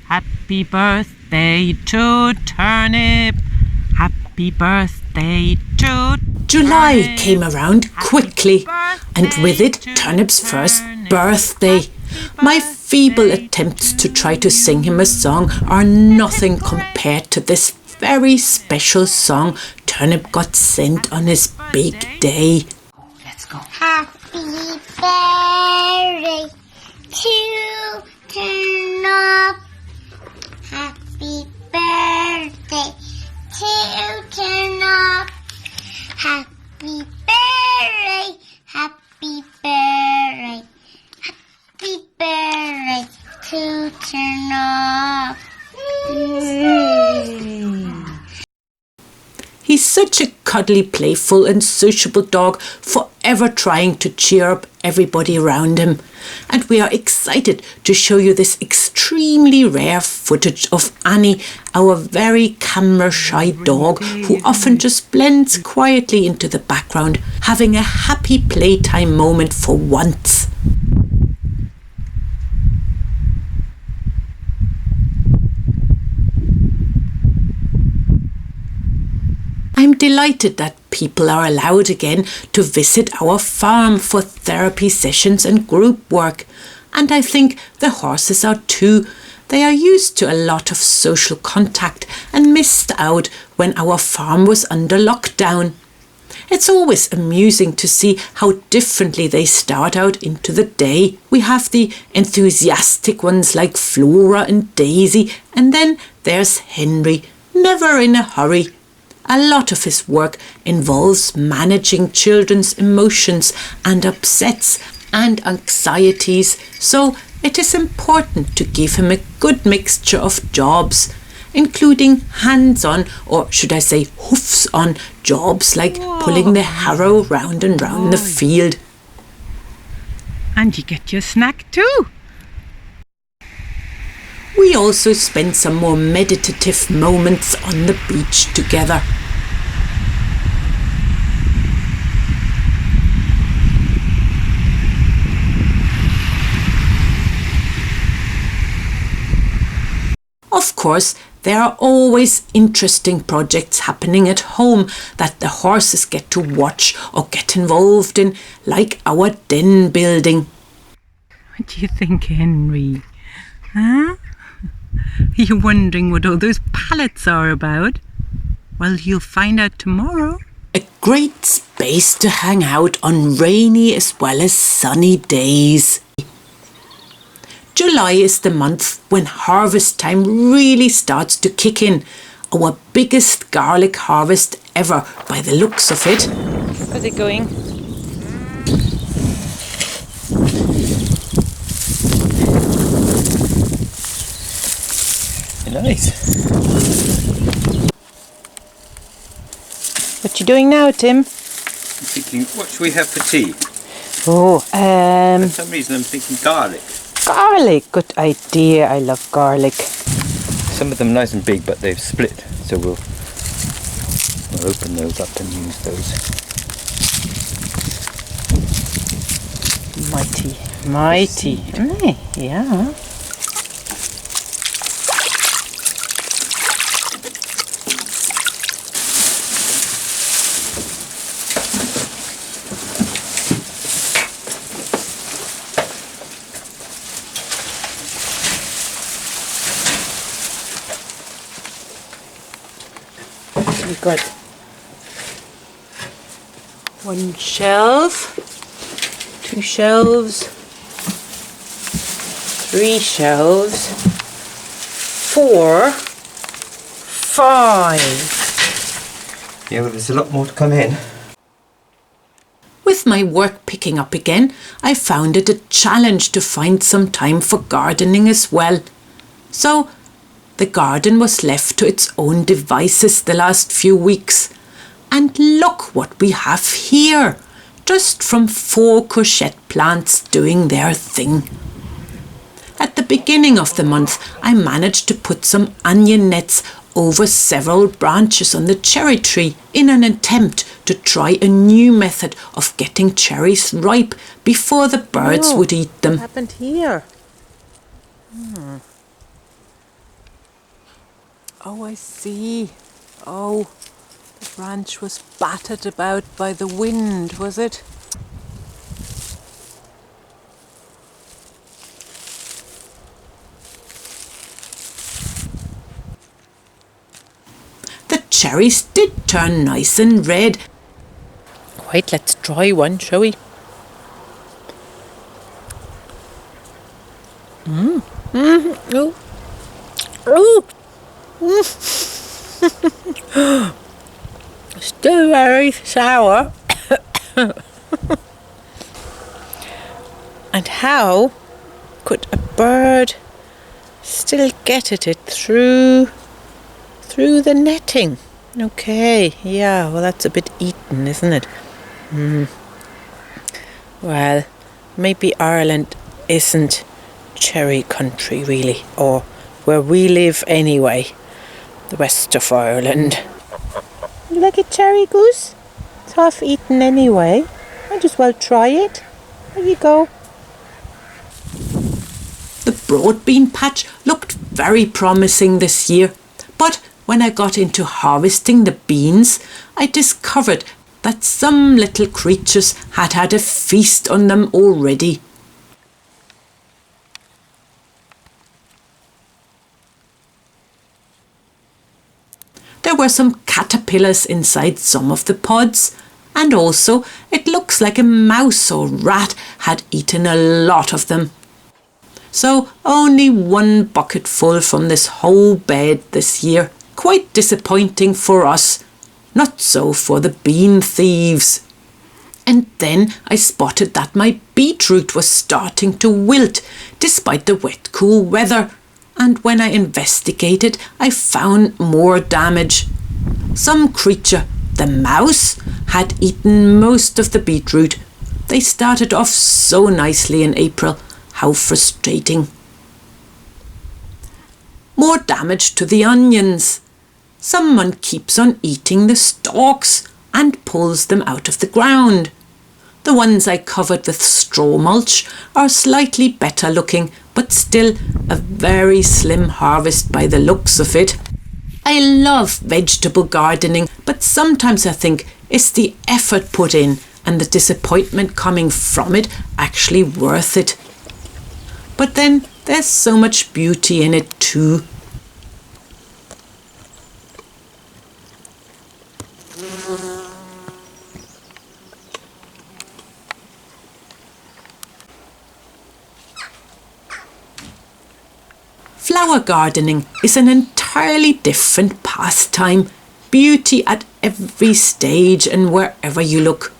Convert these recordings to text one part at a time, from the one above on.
Happy birthday to Turnip. Happy birthday to July Turnip. came around quickly, and with it Turnip's first birthday. My feeble attempts to try to sing him a song are nothing compared to this very special song Turnip got sent on his big day. Let's go. Happy birthday to Turnip. Happy birthday to Turnip. Happy birthday, happy birthday, happy birthday to Turnip. He's such a cuddly, playful and sociable dog, forever trying to cheer up everybody around him. And we are excited to show you this extremely rare footage of Annie, our very camera-shy dog, who often just blends quietly into the background, having a happy playtime moment for once. I'm delighted that people are allowed again to visit our farm for therapy sessions and group work. And I think the horses are too. They are used to a lot of social contact and missed out when our farm was under lockdown. It's always amusing to see how differently they start out into the day. We have the enthusiastic ones like Flora and Daisy, and then there's Henry, never in a hurry. A lot of his work involves managing children's emotions and upsets and anxieties, so it is important to give him a good mixture of jobs, including hands-on, or should I say hoofs-on, jobs like pulling the harrow round and round the field. And you get your snack too. We also spent some more meditative moments on the beach together. Of course, there are always interesting projects happening at home that the horses get to watch or get involved in, like our den building. What do you think, Henry? Huh? Are you wondering what all those pallets are about? Well, you'll find out tomorrow. A great space to hang out on rainy as well as sunny days. July is the month when harvest time really starts to kick in. Our biggest garlic harvest ever, by the looks of it. How's it going? Nice. What you doing now, Tim? I'm thinking, what should we have for tea? Oh, For some reason I'm thinking garlic. garlic. Good idea. I love garlic. Some of them nice and big, but they've split, so we'll open those up and use those. Mighty. Yeah. We've got one shelf, 2 shelves, 3 shelves, 4, 5. Yeah, well, there's a lot more to come in. With my work picking up again, I found it a challenge to find some time for gardening as well. So the garden was left to its own devices the last few weeks. And look what we have here, just from 4 courgette plants doing their thing. At the beginning of the month, I managed to put some onion nets over several branches on the cherry tree in an attempt to try a new method of getting cherries ripe before the birds would eat them. What happened here? Oh, I see. Oh, the branch was battered about by the wind, was it? The cherries did turn nice and red. Right, let's try one, shall we? Oh. Oh. Still very sour. And how could a bird still get at it through the netting? Okay, yeah, well that's a bit eaten, isn't it? Well, maybe Ireland isn't cherry country really, or where we live anyway, the west of Ireland. You like a cherry, Goose? It's half eaten anyway. Might as well try it. There you go. The broad bean patch looked very promising this year, but when I got into harvesting the beans, I discovered that some little creatures had had a feast on them already. There were some caterpillars inside some of the pods, and also it looks like a mouse or rat had eaten a lot of them. So only one bucketful from this whole bed this year. Quite disappointing for us, not so for the bean thieves. And then I spotted that my beetroot was starting to wilt despite the wet, cool weather. And when I investigated, I found more damage. Some creature, the mouse, had eaten most of the beetroot. They started off so nicely in April. How frustrating. More damage to the onions. Someone keeps on eating the stalks and pulls them out of the ground. The ones I covered with straw mulch are slightly better looking, but still a very slim harvest by the looks of it. I love vegetable gardening, but sometimes I think it's the effort put in and the disappointment coming from it actually worth it. But then there's so much beauty in it too. Flower gardening is an entirely different pastime. Beauty at every stage and wherever you look.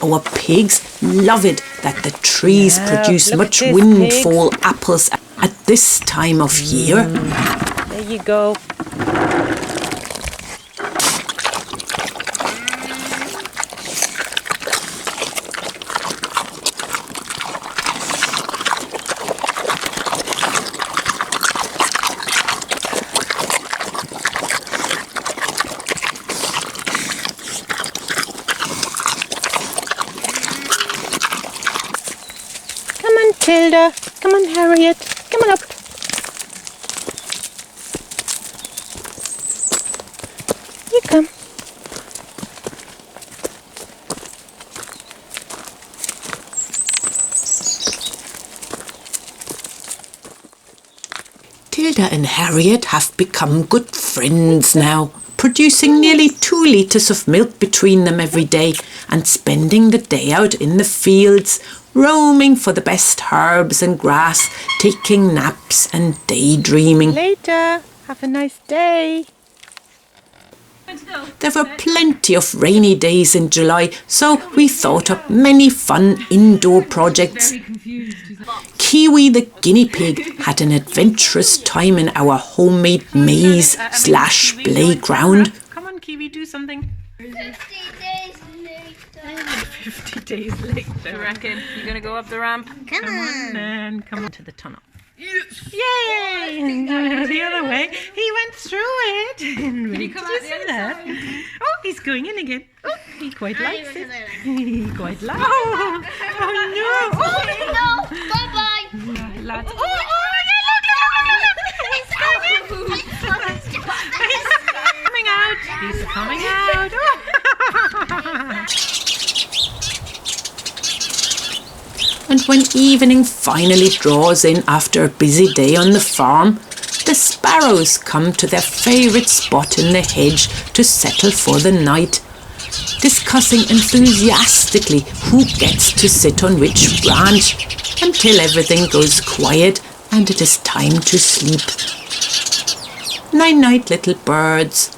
Our pigs love it that the trees produce much windfall apples at this time of year. There you go. Tilda, come on Harriet, come on up. Hilda and Harriet have become good friends now, producing nearly 2 litres of milk between them every day and spending the day out in the fields, roaming for the best herbs and grass, taking naps and daydreaming. Later. Have a nice day. There were plenty of rainy days in July, so we thought up many fun indoor projects. Kiwi the guinea pig had an adventurous time in our homemade maze/playground. Come on, Kiwi, do something. 50 days later. 50 days later. You reckon you're going to go up the ramp? Come on. Then come on to the tunnel. Yay! The other way. He went through it. Can you come out the other side? Oh, he's going in again. Oh, he quite likes it. He quite likes it. Oh, no. Oh, No, bye-bye. Lads. oh, He's coming out. And when evening finally draws in after a busy day on the farm, the sparrows come to their favourite spot in the hedge to settle for the night, discussing enthusiastically who gets to sit on which branch, until everything goes quiet and it is time to sleep. Night-night, little birds.